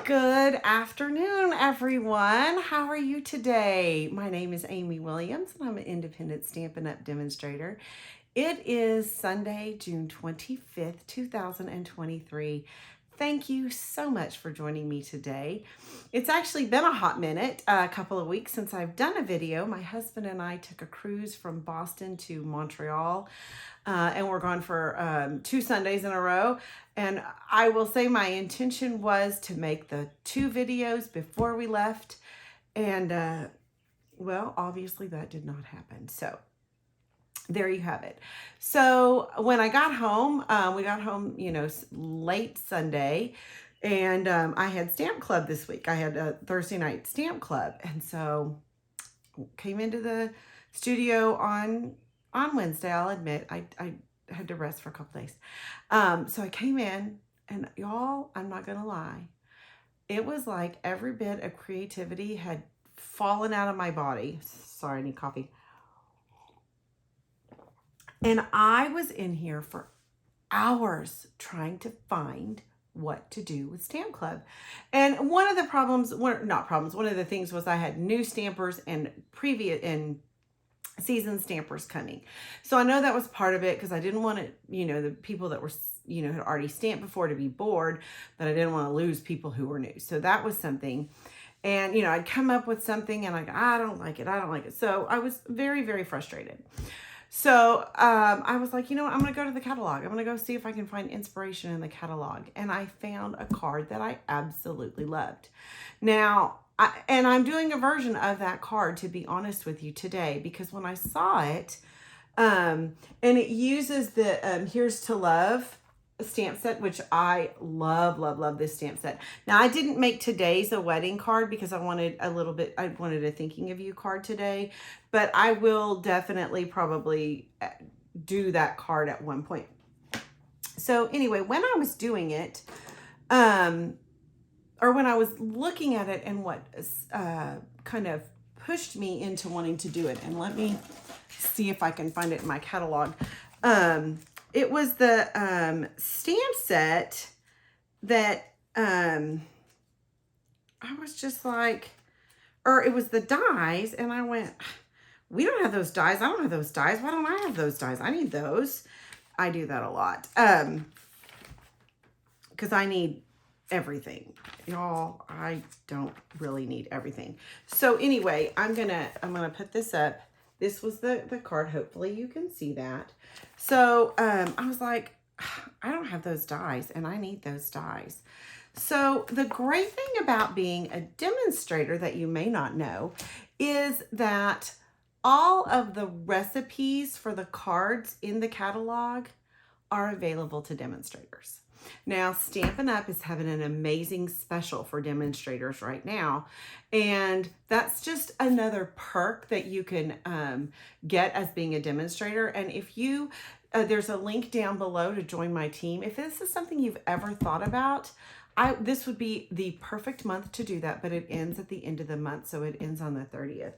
Good afternoon, everyone. How are you today? My name is Amy Williams, and I'm an independent Stampin' Up! Demonstrator. It is Sunday, June 25th, 2023. Thank you so much for joining me today. It's actually been a hot minute, a couple of weeks since I've done a video. My husband and I took a cruise from Boston to Montreal, and we're gone for 2 Sundays in a row. And I will say my intention was to make the 2 videos before we left. And well, obviously that did not happen. So there you have it. So when I got home, we got home, late Sunday, and I had Stamp Club this week. I had a Thursday night Stamp Club. And so came into the studio on Wednesday. I'll admit, I had to rest for a couple days. So I came in, and y'all, I'm not gonna lie, it was like every bit of creativity had fallen out of my body. Sorry, I need coffee. And I was in here for hours trying to find what to do with Stamp Club. And one of the one of the things was I had new stampers and seasoned stampers coming. So I know that was part of it, because I didn't want it, the people that were, had already stamped before to be bored, but I didn't want to lose people who were new. So that was something. And, I'd come up with something and I don't like it. So I was very, very frustrated. So I was like, I'm going to go to the catalog. I'm going to go see if I can find inspiration in the catalog. And I found a card that I absolutely loved. Now, I'm doing a version of that card, to be honest with you, today, because when I saw it, and it uses the Here's to Love stamp set, which I love this stamp set. Now, I didn't make today's a wedding card because I wanted a thinking of you card today, but I will definitely probably do that card at one point. So anyway, when I was doing it, or when I was looking at it, and what kind of pushed me into wanting to do it, and let me see if I can find it in my catalog. It was the stamp set that I was just like, or it was the dies, and I went, we don't have those dies. I don't have those dies. Why don't I have those dies? I need those. I do that a lot. Because I need everything. Y'all, I don't really need everything. So anyway, I'm gonna put this up. This was the card. Hopefully you can see that. So I was like, I don't have those dies, and I need those dies. So the great thing about being a demonstrator that you may not know is that all of the recipes for the cards in the catalog are available to demonstrators. Now, Stampin' Up! Is having an amazing special for demonstrators right now, and that's just another perk that you can get as being a demonstrator. And if you, there's a link down below to join my team. If this is something you've ever thought about, this would be the perfect month to do that, but it ends at the end of the month, so it ends on the 30th.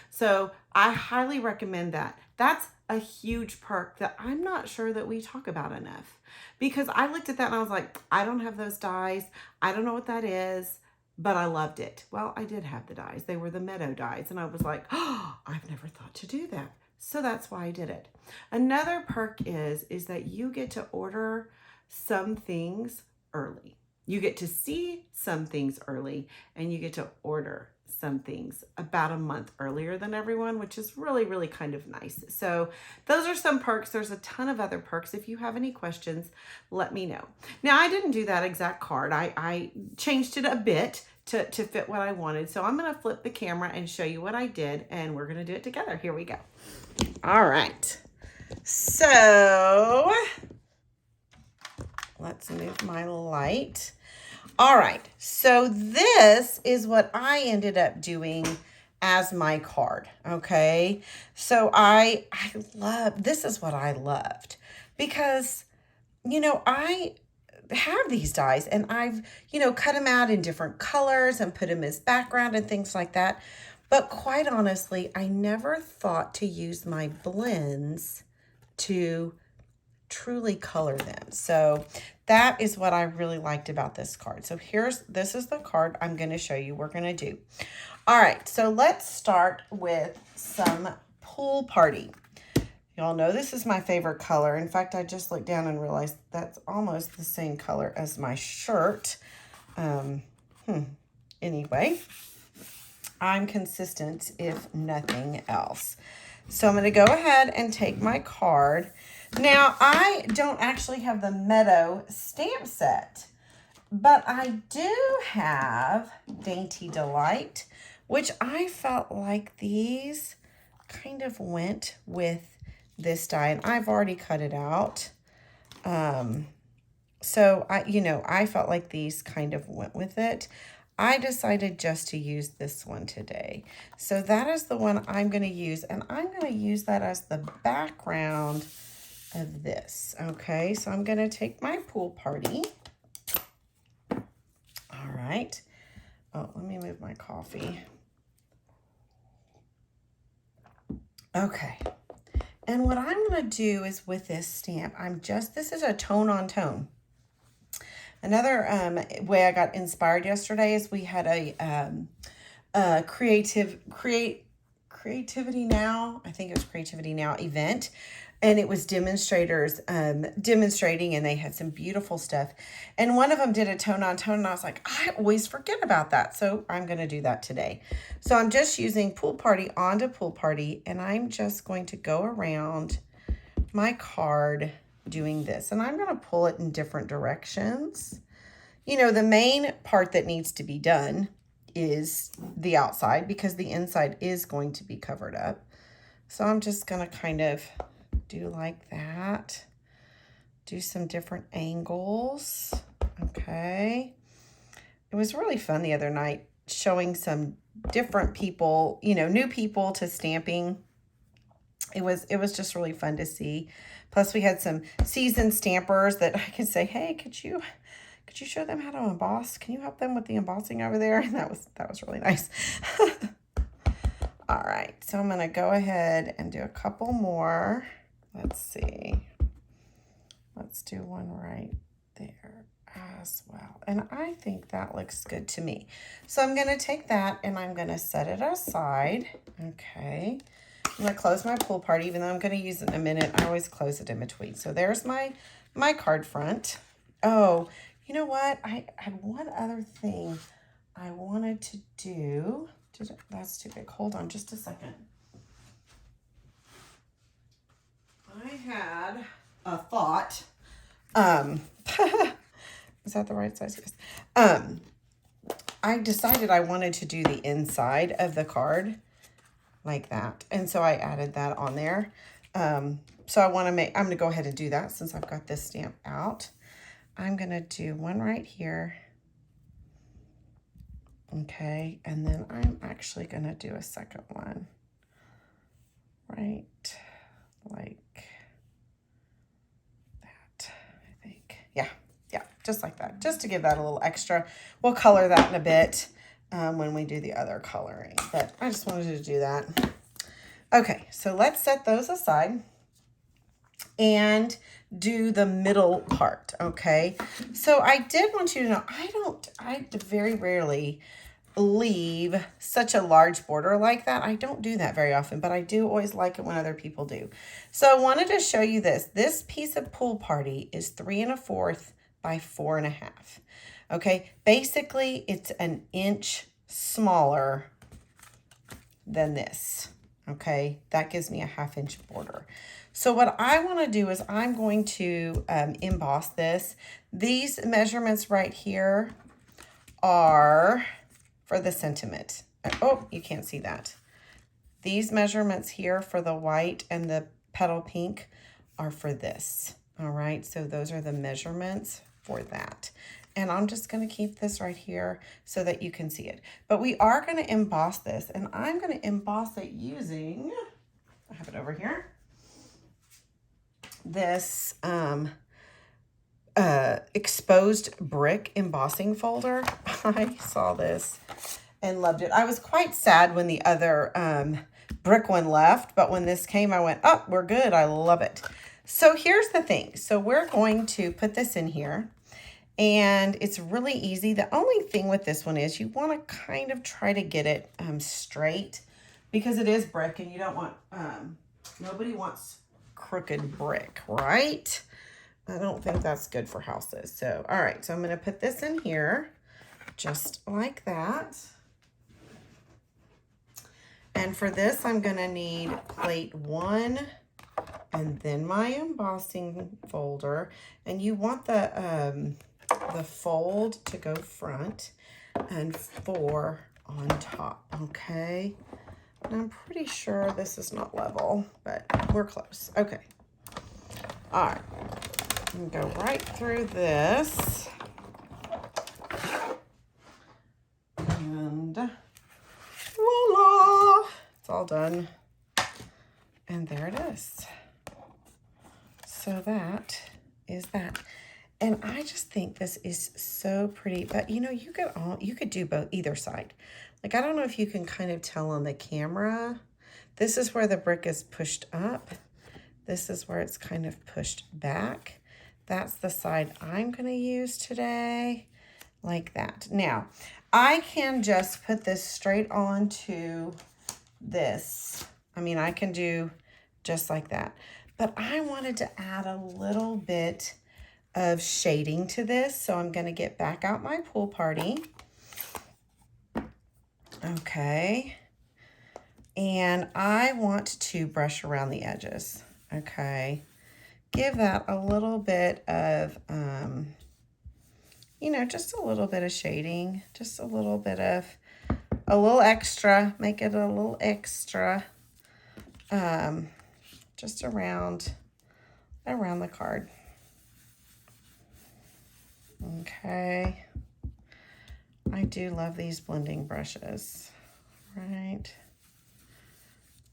So I highly recommend that. That's a huge perk that I'm not sure that we talk about enough, because I looked at that and I was like, I don't have those dies. I don't know what that is, but I loved it. Well, I did have the dies. They were the Meadow Dies, and I was like, oh, I've never thought to do that. So that's why I did it. Another perk is that you get to order some things early. You get to see some things early, and you get to order some things about a month earlier than everyone, which is really, really kind of nice. So those are some perks. There's a ton of other perks. If you have any questions, let me know. Now, I didn't do that exact card. I changed it a bit to fit what I wanted. So I'm going to flip the camera and show you what I did, and we're going to do it together. Here we go. All right. So let's move my light. All right, so this is what I ended up doing as my card, okay? So I love, this is what I loved, because, I have these dies, and I've, cut them out in different colors and put them as background and things like that. But quite honestly, I never thought to use my blends to truly color them. So that is what I really liked about this card. So this is the card I'm going to show you we're going to do. All right, so let's start with some Pool Party. Y'all know this is my favorite color. In fact, I just looked down and realized that's almost the same color as my shirt. Anyway, I'm consistent if nothing else. So I'm going to go ahead and take my card. Now, I don't actually have the Meadow stamp set, but I do have Dainty Delight, which I felt like these kind of went with this die, and I've already cut it out. So I felt like these kind of went with it. I decided just to use this one today. So that is the one I'm going to use, and I'm going to use that as the background of this. Okay, so I'm going to take my Pool Party. All right. Oh, let me move my coffee. Okay. And what I'm going to do is with this stamp, this is a tone on tone. Another way I got inspired yesterday is we had a Creativity Now, I think it was Creativity Now event. And it was demonstrators demonstrating, and they had some beautiful stuff. And one of them did a tone on tone, and I was like, I always forget about that. So I'm going to do that today. So I'm just using Pool Party onto Pool Party, and I'm just going to go around my card doing this. And I'm going to pull it in different directions. You know, the main part that needs to be done is the outside, because the inside is going to be covered up. So I'm just going to kind of do like that. Do some different angles. Okay. It was really fun the other night showing some different people, you know, new people to stamping. It was just really fun to see. Plus we had some seasoned stampers that I could say, hey, could you show them how to emboss? Can you help them with the embossing over there? And that was really nice. All right, so I'm going to go ahead and do a couple more. Let's see. Let's do one right there as well. And I think that looks good to me. So I'm going to take that and I'm going to set it aside. Okay. I'm going to close my Pool Party, even though I'm going to use it in a minute. I always close it in between. So there's my card front. Oh, you know what? I had one other thing I wanted to do. That's too big. Hold on just a second. I had a thought. Is that the right size? Yes. I decided I wanted to do the inside of the card like that. And so I added that on there. So I'm going to go ahead and do that since I've got this stamp out. I'm going to do one right here. Okay, and then I'm actually going to do a second one right like that, I think. Yeah, just like that, just to give that a little extra. We'll color that in a bit when we do the other coloring, but I just wanted to do that. Okay, so let's set those aside and do the middle part. Okay, so I did want you to know I very rarely leave such a large border like that. I don't do that very often, but I do always like it when other people do. So I wanted to show you this. This piece of Pool Party is 3 1/4 by 4 1/2. Okay, basically it's an inch smaller than this. Okay, that gives me a 1/2 inch border. So what I want to do is I'm going to emboss this. These measurements right here are for the sentiment. Oh, you can't see that. These measurements here for the white and the petal pink are for this. All right, so those are the measurements for that. And I'm just going to keep this right here so that you can see it. But we are going to emboss this, and I'm going to emboss it using, I have it over here, this exposed brick embossing folder. I saw this and loved it. I was quite sad when the other brick one left, but when this came, I went, oh, we're good. I love it. So here's the thing. So we're going to put this in here. And it's really easy. The only thing with this one is you want to kind of try to get it straight, because it is brick and you don't want, nobody wants crooked brick, right? I don't think that's good for houses. So, all right. So I'm going to put this in here just like that. And for this, I'm going to need plate 1 and then my embossing folder. And you want the fold to go front and 4 on top, okay? And I'm pretty sure this is not level, but we're close. Okay. All right. I'm gonna go right through this. And voila! It's all done. And there it is. So that is that. And I just think this is so pretty, but you know, you could do both, either side. Like, I don't know if you can kind of tell on the camera. This is where the brick is pushed up. This is where it's kind of pushed back. That's the side I'm going to use today, like that. Now, I can just put this straight onto this. I mean, I can do just like that. But I wanted to add a little bit of shading to this, so I'm going to get back out my pool party. Okay. And I want to brush around the edges. Okay. Give that a little bit of, you know, just a little bit of shading, just a little bit of, a little extra, make it a little extra, just around the card. Okay. I do love these blending brushes, right?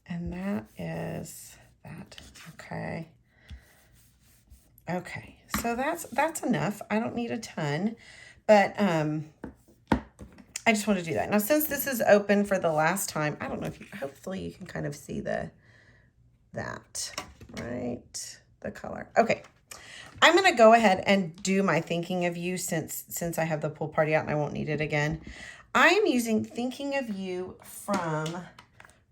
And that is that, okay. Okay, so that's enough. I don't need a ton, but I just want to do that. Now, since this is open for the last time, I don't know if you, hopefully you can kind of see that, right? The color. Okay. I'm going to go ahead and do my Thinking of You since I have the pool party out and I won't need it again. I am using Thinking of You from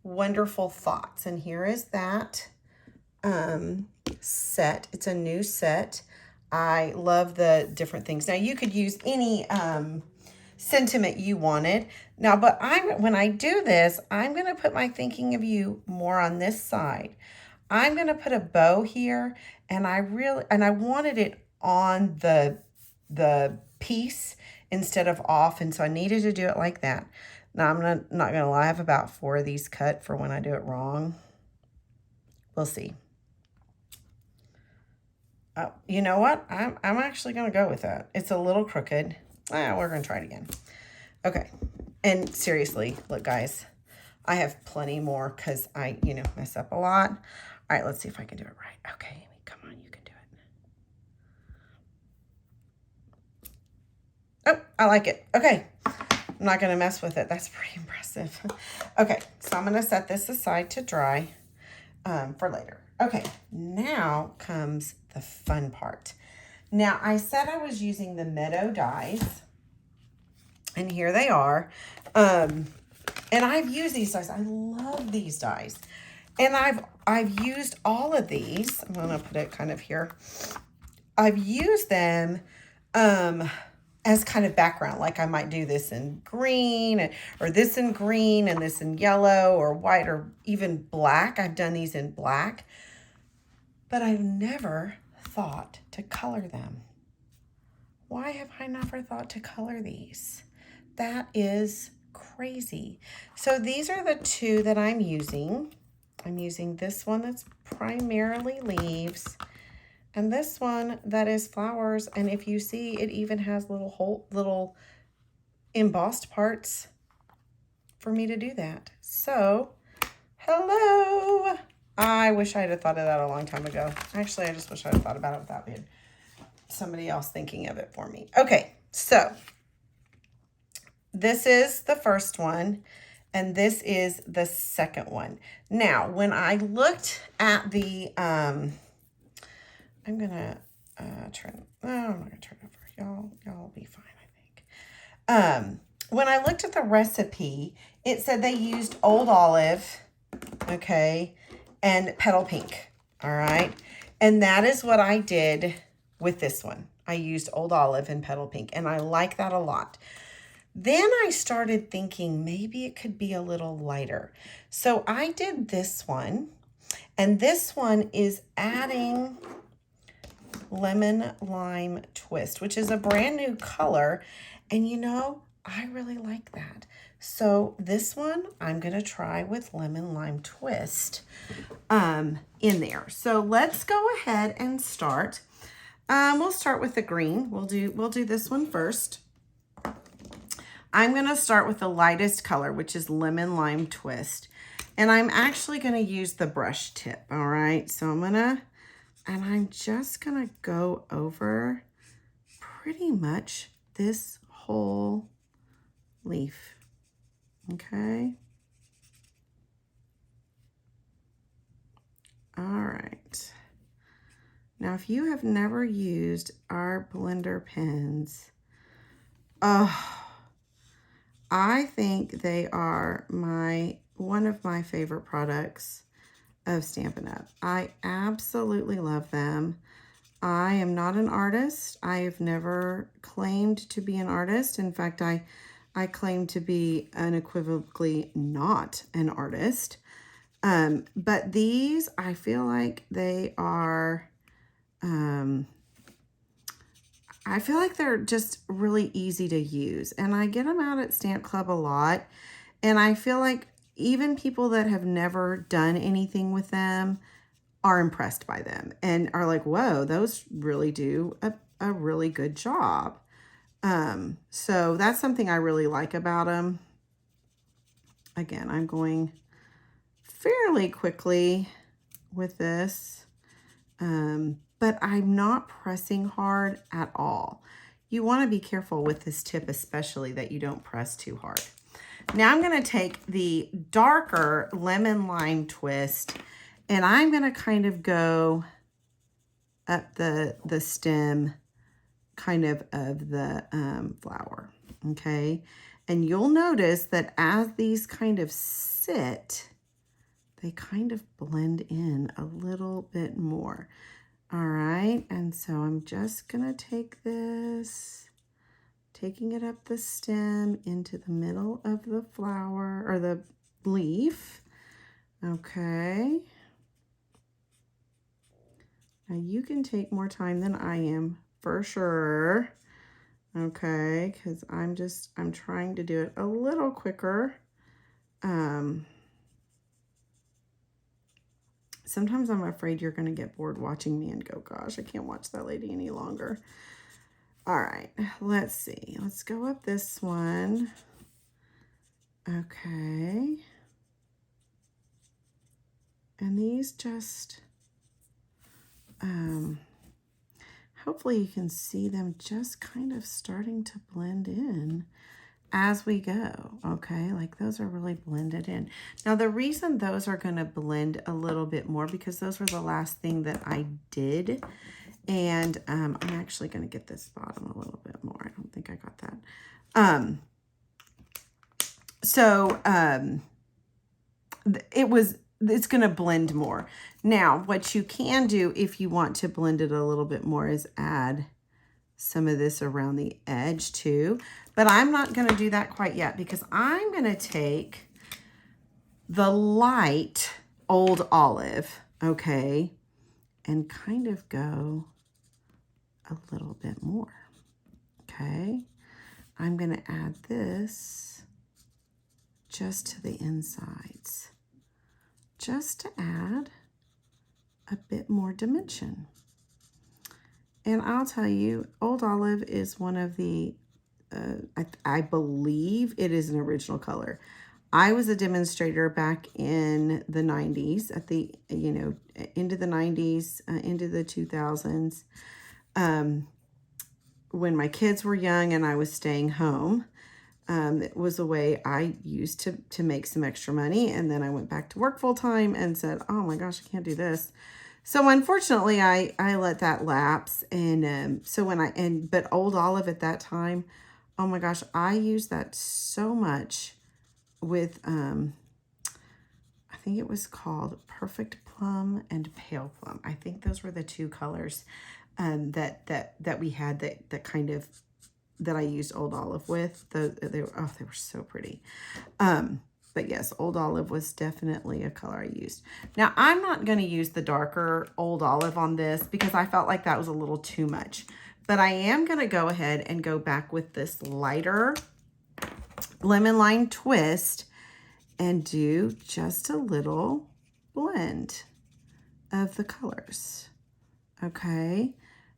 Wonderful Thoughts. And here is that set. It's a new set. I love the different things. Now, you could use any sentiment you wanted. Now, but when I do this, I'm going to put my Thinking of You more on this side. I'm going to put a bow here, and I wanted it on the piece instead of off, and so I needed to do it like that. Now, I'm not going to lie, I have about 4 of these cut for when I do it wrong. We'll see. You know what? I'm actually going to go with that. It's a little crooked. We're going to try it again. Okay. And seriously, look, guys, I have plenty more because I, mess up a lot. All right, let's see if I can do it right. Okay, Amy, come on, you can do it. Oh, I like it. Okay. I'm not going to mess with it. That's pretty impressive. Okay, so I'm going to set this aside to dry for later. Okay, now comes the fun part. Now, I said I was using the Meadow Dies, and here they are. And I've used these dies. I love these dies. And I've used all of these. I'm going to put it kind of here. I've used them as kind of background. Like I might do this in green, or this in green, and this in yellow or white, or even black. I've done these in black. But I've never thought to color them. Why have I never thought to color these? That is crazy. So these are the 2 that I'm using. I'm using this one that's primarily leaves, and this one that is flowers. And if you see, it even has little embossed parts for me to do that. So, hello. I wish I had thought of that a long time ago. Actually, I just wish I had thought about it without being somebody else thinking of it for me. Okay, so this is the first one, and this is the second one. Now, when I looked at the I'm gonna turn, no, I'm not gonna turn over. Y'all will be fine, I think. When I looked at the recipe, it said they used Old Olive, okay, and Petal Pink, all right? And that is what I did with this one. I used Old Olive and Petal Pink, and I like that a lot. Then I started thinking maybe it could be a little lighter. So I did this one, and this one is adding Lemon Lime Twist, which is a brand new color. And you know, I really like that. So this one I'm going to try with Lemon Lime Twist in there. So let's go ahead and start. We'll start with the green. We'll do this one first. I'm going to start with the lightest color, which is Lemon Lime Twist. And I'm actually going to use the brush tip, all right? So I'm just going to go over pretty much this whole leaf, okay? All right. Now, if you have never used our blender pens, I think they are one of my favorite products of Stampin' Up. I absolutely love them. I am not an artist. I have never claimed to be an artist. In fact, I claim to be unequivocally not an artist. But these, I feel like they are, I feel like they're just really easy to use. And I get them out at Stamp Club a lot. And I feel like even people that have never done anything with them are impressed by them and are like, whoa, those really do a really good job. So that's something I really like about them. Again, I'm going fairly quickly with this, but I'm not pressing hard at all. You want to be careful with this tip, especially that you don't press too hard. Now I'm going to take the darker Lemon Lime Twist, and I'm going to kind of go up the stem kind of the flower, okay? And you'll notice that as these kind of sit, they kind of blend in a little bit more. All right, and so I'm just going to take this, taking it up the stem into the middle of the flower or the leaf. Okay. Now you can take more time than I am for sure. Okay, because I'm trying to do it a little quicker. Sometimes I'm afraid you're going to get bored watching me and go, gosh, I can't watch that lady any longer. All right, let's see. Let's go up this one. Okay. And these just, hopefully you can see them just kind of starting to blend in as we go, okay? Like those are really blended in. Now the reason those are gonna blend a little bit more because those were the last thing that I did. And I'm actually going to get this bottom a little bit more. I don't think I got that. It's going to blend more. Now, what you can do if you want to blend it a little bit more is add some of this around the edge too. But I'm not going to do that quite yet because I'm going to take the light Old Olive, okay, and kind of go a little bit more, okay? I'm going to add this just to the insides, just to add a bit more dimension. And I'll tell you, Old Olive is one of the, I believe it is an original color. I was a demonstrator back in the 90s, at the, into the 90s, into the 2000s. When my kids were young and I was staying home, it was a way I used to make some extra money. And then I went back to work full time and said, oh my gosh, I can't do this. So unfortunately, I let that lapse, and so but Old Olive at that time, oh my gosh, I used that so much with I think it was called Perfect Plum and Pale Plum. I think those were the two colors that we had that kind of that I used Old Olive with. They were so pretty. But yes, Old Olive was definitely a color I used. Now, I'm not going to use the darker Old Olive on this because I felt like that was a little too much. But I am going to go ahead and go back with this lighter Lemon Lime Twist and do just a little blend of the colors. Okay.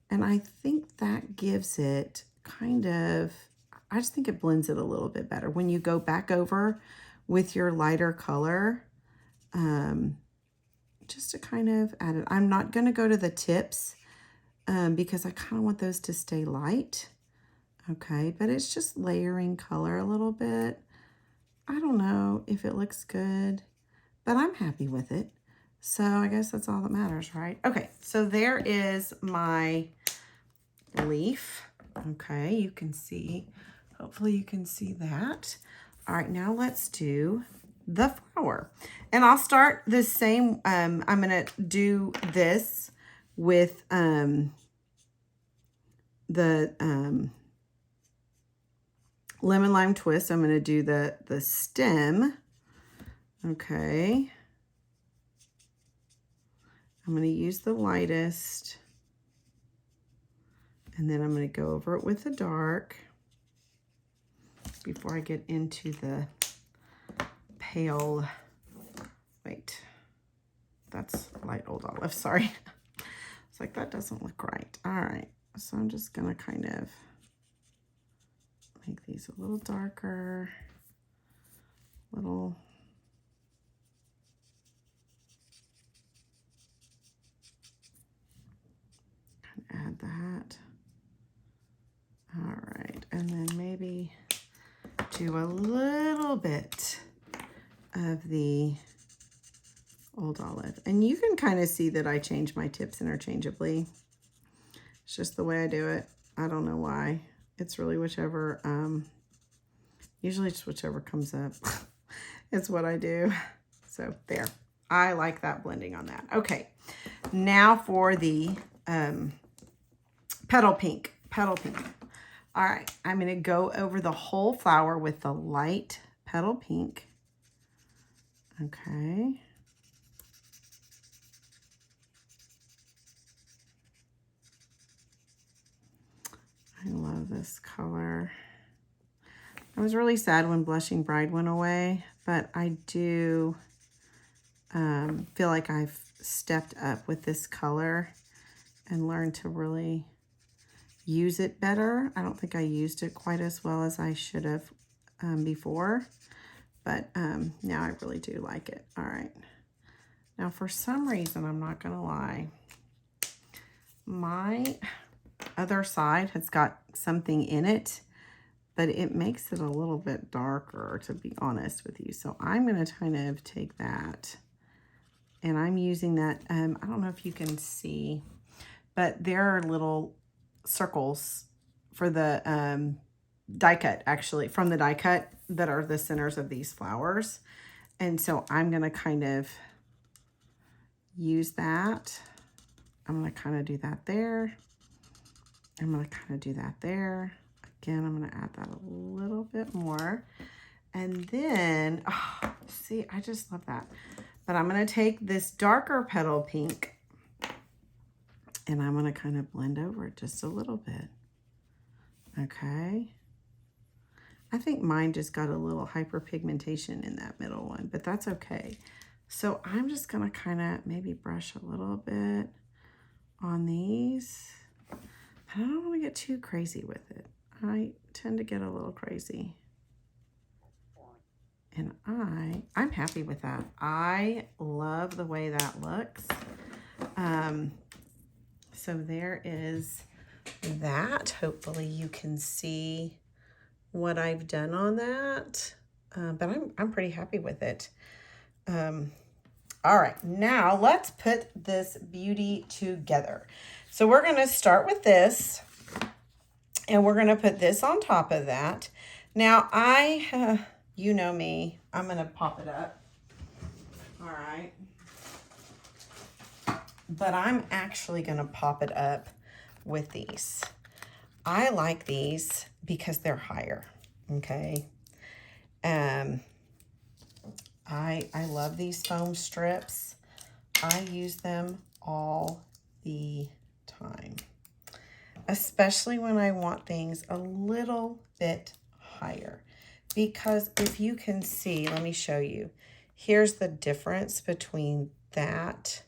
And I think that gives it kind of, I just think it blends it a little bit better. When you go back over with your lighter color, just to kind of add it. I'm not going to go to the tips because I kind of want those to stay light. Okay, but it's just layering color a little bit. I don't know if it looks good, but I'm happy with it. So I guess that's all that matters, right? Okay, so there is my leaf. Okay, you can see, hopefully you can see that. All right, now let's do the flower. And I'll start the same, I'm gonna do this with the Lemon Lime Twist. I'm gonna do the stem, okay. I'm gonna use the lightest, and then I'm gonna go over it with the dark before I get into the pale, wait, that's light Old Olive, sorry. It's like, that doesn't look right. All right, so I'm just gonna kind of make these a little darker, little, add that. All right, and then maybe do a little bit of the Old Olive. And you can kind of see that I change my tips interchangeably. It's just the way I do it. I don't know why. It's really whichever, usually it's whichever comes up. It's what I do. So there, I like that blending on that. Okay, now for the Petal Pink. All right, I'm gonna go over the whole flower with the light Petal Pink. Okay. I love this color. I was really sad when Blushing Bride went away, but I do feel like I've stepped up with this color and learned to really use it better. I don't think I used it quite as well as I should have before, but now I really do like it. All right. Now, for some reason, I'm not gonna lie, my other side has got something in it, but it makes it a little bit darker, to be honest with you. So I'm gonna kind of take that, and I'm using that, I don't know if you can see, but there are little circles for the die cut, actually, from the die cut, that are the centers of these flowers. And so I'm gonna kind of use that. I'm gonna kind of do that there. I'm gonna kind of do that there. Again, I'm gonna add that a little bit more. And then, oh, see, I just love that. But I'm gonna take this darker Petal Pink and I'm gonna kind of blend over it just a little bit. Okay. I think mine just got a little hyperpigmentation in that middle one, but that's okay. So I'm just gonna kind of maybe brush a little bit on these. But I don't want to get too crazy with it. I tend to get a little crazy. And I'm happy with that. I love the way that looks. So there is that. Hopefully you can see what I've done on that. But I'm pretty happy with it. All right, now let's put this beauty together. So we're going to start with this, and we're going to put this on top of that. Now you know me, I'm going to pop it up. All right. But I'm actually going to pop it up with these. I like these because they're higher, okay? I love these foam strips. I use them all the time, especially when I want things a little bit higher. Because if you can see, let me show you. Here's the difference between that.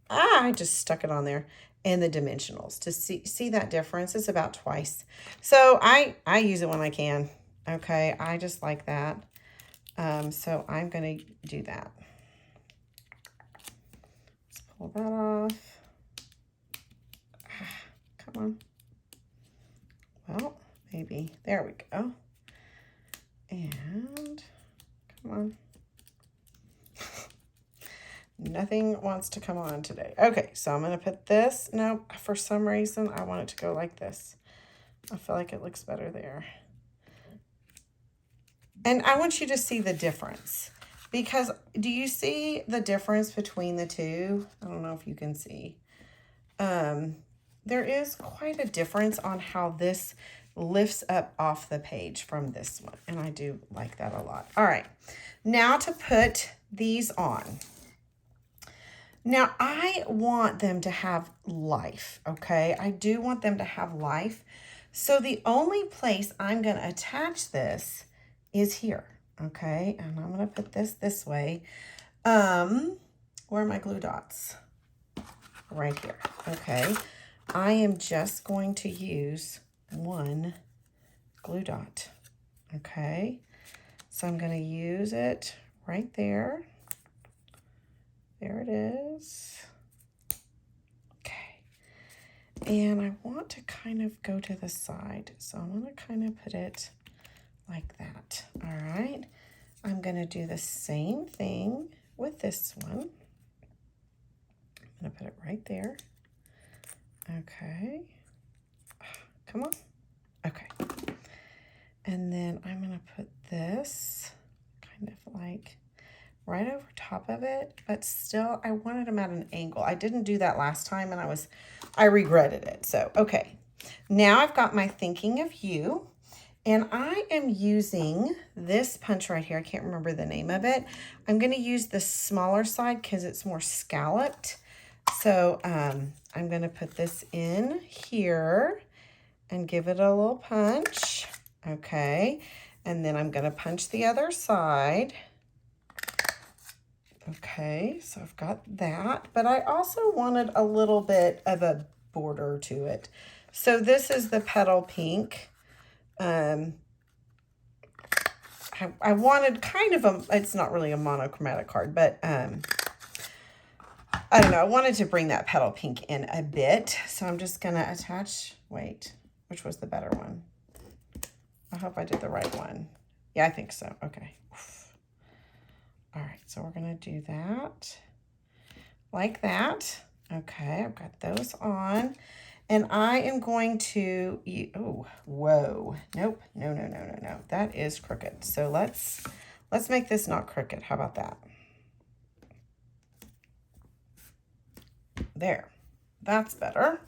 I just stuck it on there, and the Dimensionals. To see that difference, it's about twice. So I use it when I can. Okay, I just like that. So I'm going to do that. Let's pull that off. Come on. Well, maybe. There we go. And come on. Nothing wants to come on today. Okay, so I'm going to put this. No, for some reason, I want it to go like this. I feel like it looks better there. And I want you to see the difference. Because do you see the difference between the two? I don't know if you can see. There is quite a difference on how this lifts up off the page from this one. And I do like that a lot. All right, now to put these on. Now, I want them to have life, okay? I do want them to have life. So the only place I'm going to attach this is here, okay? And I'm going to put this way. Where are my glue dots? Right here, okay? I am just going to use one glue dot, okay? So I'm going to use it right there. There it is. Okay. And I want to kind of go to the side. So I'm going to kind of put it like that. All right. I'm going to do the same thing with this one. I'm going to put it right there. Okay. Come on. Okay. And then I'm going to put this kind of like right over top of it, but still I wanted them at an angle. I didn't do that last time and I regretted it. So, okay. Now I've got my Thinking of You, and I am using this punch right here. I can't remember the name of it. I'm going to use the smaller side because it's more scalloped. So, I'm going to put this in here and give it a little punch. Okay. And then I'm going to punch the other side. Okay, so I've got that, but I also wanted a little bit of a border to it. So this is the Petal Pink. I wanted kind of it's not really a monochromatic card, but I don't know, I wanted to bring that Petal Pink in a bit. So I'm just going to attach, wait, which was the better one? I hope I did the right one. Yeah, I think so. Okay. All right, so we're going to do that like that. Okay, I've got those on. And I am going to, oh, whoa. Nope, no. That is crooked. So let's make this not crooked. How about that? There, that's better.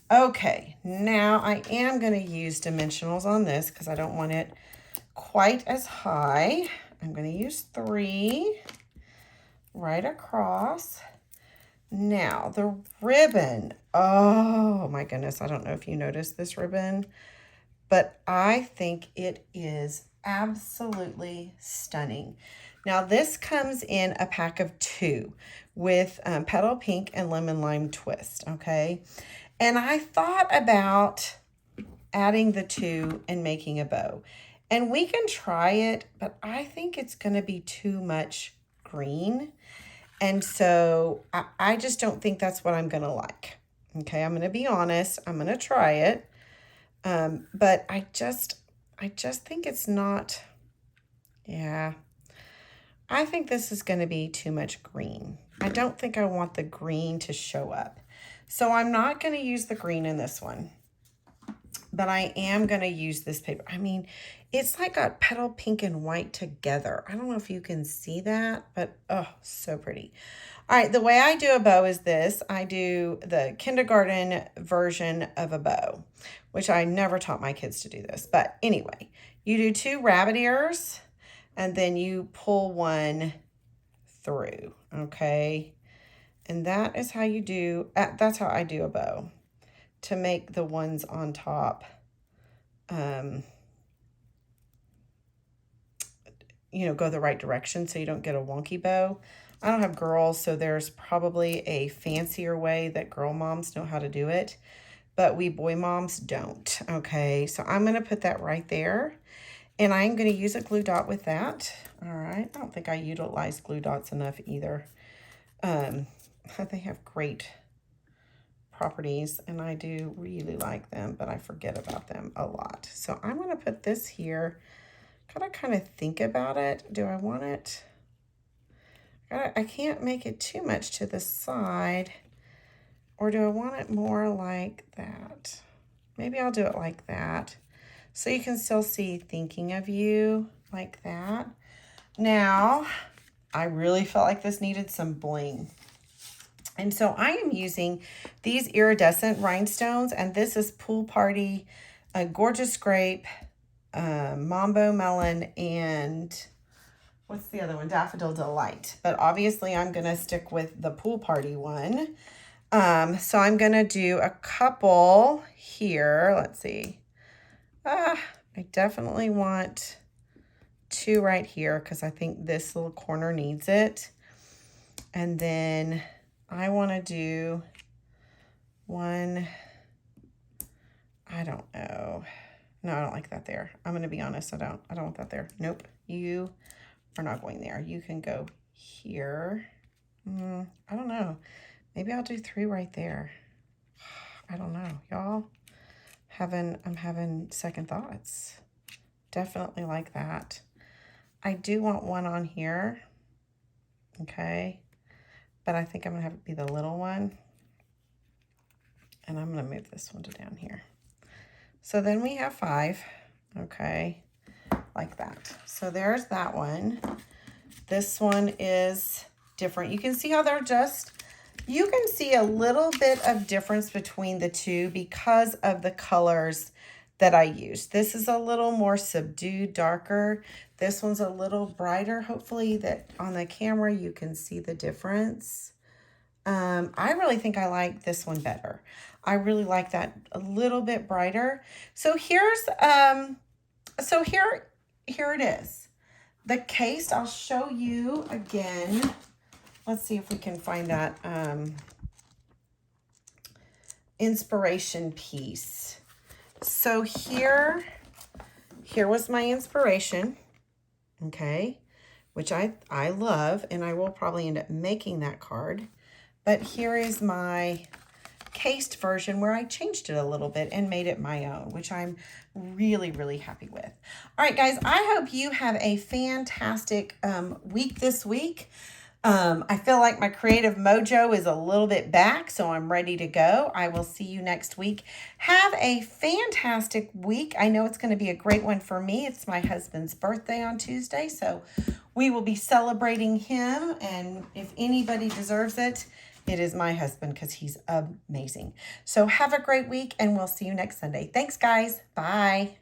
Okay, now I am going to use Dimensionals on this because I don't want it quite as high. I'm going to use 3 right across. Now, the ribbon. Oh, my goodness. I don't know if you noticed this ribbon, but I think it is absolutely stunning. Now, this comes in a pack of 2 with Petal Pink and Lemon Lime Twist, okay? And I thought about adding the 2 and making a bow. And we can try it, but I think it's going to be too much green. And so I just don't think that's what I'm going to like. Okay, I'm going to be honest. I'm going to try it. But I just think it's not, yeah. I think this is going to be too much green. I don't think I want the green to show up. So I'm not going to use the green in this one. But I am going to use this paper. I mean, it's like got petal pink and white together. I don't know if you can see that, but oh, so pretty. All right, the way I do a bow is this. I do the kindergarten version of a bow, which I never taught my kids to do this. But anyway, you do 2 rabbit ears, and then you pull one through, okay? And that is how you do, that's how I do a bow, to make the ones on top, you know, go the right direction so you don't get a wonky bow. I don't have girls, so there's probably a fancier way that girl moms know how to do it, but we boy moms don't, okay? So I'm gonna put that right there, and I'm gonna use a glue dot with that, all right? I don't think I utilize glue dots enough either. They have great properties, and I do really like them, but I forget about them a lot. So I'm gonna put this here. Gotta kind of think about it. Do I want it? I can't make it too much to the side, or do I want it more like that? Maybe I'll do it like that, so you can still see thinking of you like that. Now, I really felt like this needed some bling. And so I am using these iridescent rhinestones, and this is Pool Party, a Gorgeous Grape, Mambo Melon, and what's the other one? Daffodil Delight. But obviously I'm going to stick with the Pool Party one. So I'm going to do a couple here. Let's see. I definitely want 2 right here because I think this little corner needs it. And then I want to do one, I don't know. No, I don't like that there. I'm going to be honest. I don't want that there. Nope. You are not going there. You can go here. I don't know. Maybe I'll do 3 right there. I don't know. Y'all, I'm having second thoughts. Definitely like that. I do want 1 on here. Okay. But I think I'm going to have it be the little one. And I'm going to move this one to down here. So then we have 5. Okay. Like that. So there's that one. This one is different. You can see how they're just, you can see a little bit of difference between the two because of the colors that I used. This is a little more subdued, darker. This one's a little brighter. Hopefully that on the camera you can see the difference. I really think I like this one better. I really like that a little bit brighter. So here's, here it is. The case, I'll show you again. Let's see if we can find that inspiration piece. So here was my inspiration, okay, which I love, and I will probably end up making that card. But here is my cased version where I changed it a little bit and made it my own, which I'm really, really happy with. All right, guys, I hope you have a fantastic week this week. I feel like my creative mojo is a little bit back, so I'm ready to go. I will see you next week. Have a fantastic week. I know it's going to be a great one for me. It's my husband's birthday on Tuesday, so we will be celebrating him, and if anybody deserves it, it is my husband because he's amazing. So have a great week, and we'll see you next Sunday. Thanks, guys. Bye.